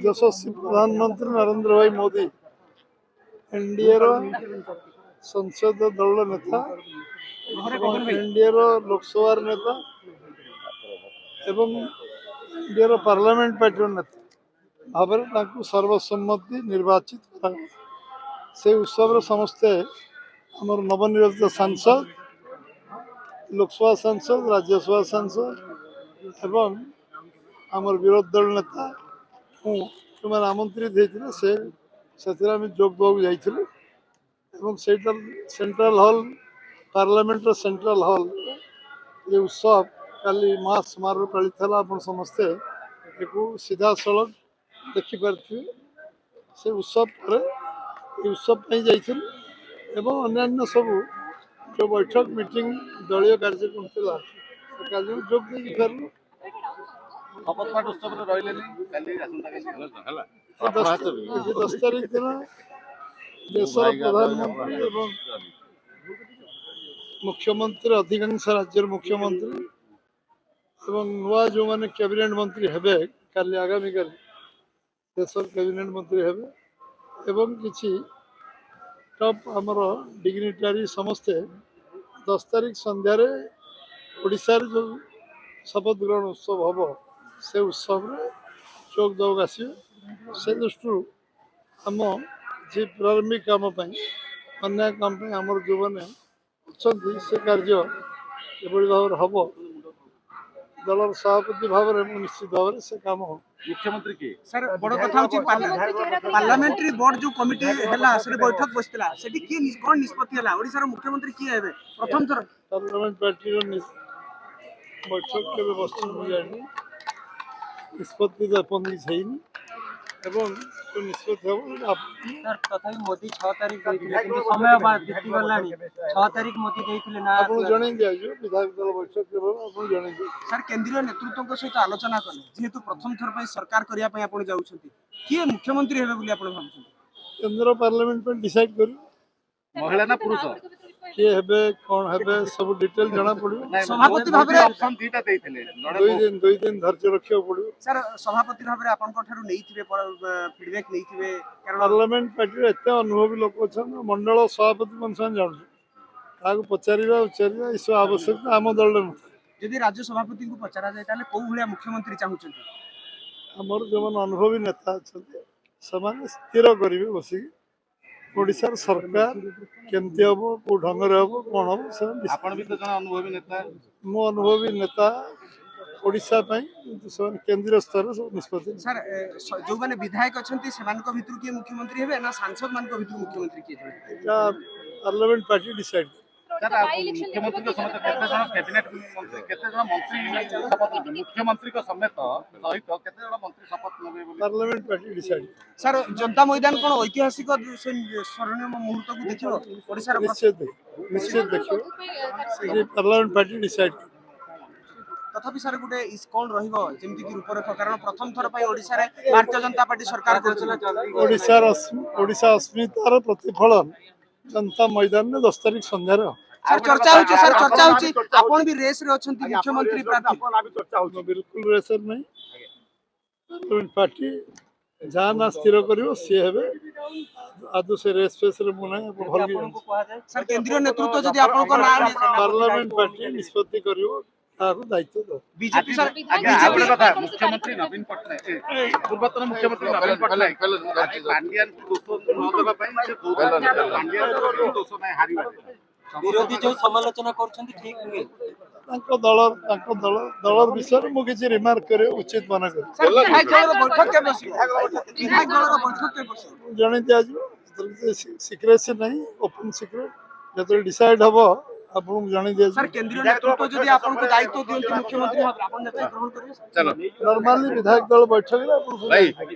यशस्वी प्रधानमंत्री नरेंद्र भाई मोदी एनडीए संसद दल नेता एनडीए लोकसभा नेता एवं एनडीए पार्लियामेंट पार्टी नेता भाव सर्वसम्मति निर्वाचित करा से उत्सव समस्ते आमर नवनिर्वाचित सांसद लोकसभा सांसद राज्यसभा सांसद एवं आमर विरोधी दल नेता जो आमंत्रित होते से जोग देवाक जाइलु central hall parliament central hall ये उत्सव काली महा समारोह पालित आप समस्ते सीधा सड़क देखिपे से उत्सव पर उत्सव जाइलु अन्य सब जो बैठक मीटिंग दलीय कार्यक्रम था कार्यक्रम जोग दे फेरलु शपथपाठ उत्सव 10 तारीख दिन देशर प्रधानमंत्री एवं मुख्यमंत्री अधिकांश राज्य मुख्यमंत्री एवं नुआ जो माने कैबिनेट मंत्री हेबे काली आगामी काली देशर कैबिनेट मंत्री हेबे एवं किसी टॉप आमर डिग्निटारी समस्ते 10 तारीख संध्यार ओडिशार जो शपथ ग्रहण उत्सव हम से उत्सव जोग देवाक आसवे से दृष्टि आम जी प्रारंभिक काम अन्य काम आमर जो मैंने से कार्य एभली भाव हम दलर सभापति भाव निश्चित भाव से काम हो मुख्यमंत्री की सर बड़ कथा होची पार्लियामेंट्री बोर्ड जो कमिटी हैला से बैठक बसतिला सेठी की कोन निष्पत्ति हैला ओडिसा रो मुख्यमंत्री की हेबे प्रथम थर पार्लियामेंट पार्टी रो बैठक के व्यवस्था हो जाए निष्पत्ति तो अपन छैनी एवं तो निष्पत्ति हो सर तथापि मोदी 6 तारिख दैथिले किंतु समय बाद बीती गलानी 6 तारिख मोदी दैथिले ना आपन जणै दियाजो विधायक दल बैठक के आपन जणै दियो सर केंद्रीय नेतृत्व को सहित आलोचना कले जेहेतु प्रथम थर पई सरकार करिया पई आपण जाउछंती किए मुख्यमंत्री हेबे बोली आपण भाबछंती केंद्र पार्लियामेंट पर डिसाइड करू महिला ना पुरुष किए हेबे कोन हेबे सब डिटेल जाना पड़ियो सभापति भाबरे ऑप्शन दीटा देइथिले दुई दिन धैर्य रखियो पड़ियो सर सभापति भाबरे आपण को ठारू नेइथिबे फीडबैक नेइथिबे कारण पार्लियामेंट पार्टी एते अनुभवी लोक छन मंडल सभापति मन सन जानु काको पचारिबा उचारिबा इस आवश्यकता आम दल यदि राज्य सभापति को पचरा जाय ताले को भलिया मुख्यमंत्री चाहुछंती हमर जो अनुभवी नेता छथि समान स्थिर करिवे बसी ओडिशा सरकार केमती हम को ढंग हम कौन हम आपण भी तो जन अनुभवी नेता मो अनुभवी नेता ओडिशा केंद्रीय स्तर निष्पत्ति सर जो माने विधायक अछंती सेमान को भितर के मुख्यमंत्री हेबे ना सांसद मान को भितर मुख्यमंत्री के हेबे पार्लियामेंट पार्टी डिसाइड मुख्यमंत्री को समेत केते जन कैबिनेट मंत्री केते जन मंत्री शपथ मुख्यमंत्री को समेत सहित केते जन मंत्री शपथ लेबे बोली पार्लियामेंट पार्टी डिसाइड सर जनता मैदान कोन ऐतिहासिक स्मरणीय मुहूर्त को देखियो ओडिसा रो निश्चित देखियो पार्लियामेंट पार्टी डिसाइड तथापि सर गुटे इस कोन रहिबो जेमति कि रूपरेखा कारण प्रथम थर पई ओडिसा रे भारतीय जनता पार्टी सरकार करछला ओडिशा अस्मितार प्रतिफलन जनता मैदान में 10 तारीख संध्यार सर चर्चा होची आपण भी रेस रे अछंती मुख्यमंत्री प्रार्थी बिल्कुल रेस नहीं पार्लियामेंट पार्टी जहाँ ना स्थिर करियो सी हेबे आदु से रेस फेस रे मुना भल सर केंद्रीय नेतृत्व जदि आपण को नाम पार्लियामेंट पार्टी निष्पत्ति करियो ताको दायित्व दो बीजेपी सर बीजेपी कथा मुख्यमंत्री नवीन पटनायक पूर्वतन मुख्यमंत्री नवीन पटनायक पांड्यान को दोष न देबा पई से पांड्यान को दोष नै हारिबा विरोधी जो समालोचना करछंती ठीक होंगे दलर विषय मु किछि रिमार्क करे उचित माना कर सर विधायक दल बैठक के बसी विधायक दल बैठक के बसी जणे दियाजो सीक्रेसी नहीं ओपन सीक्रेट जतो डिसाइड हबो आपन जानि दे सर केंद्रीय नेतृत्व जदि आपन को दायित्व दियंती मुख्यमंत्री भाबे आपन नेतृत्व ग्रहण करिवे चलो नॉर्मली विधायक दल बैठक रे आपन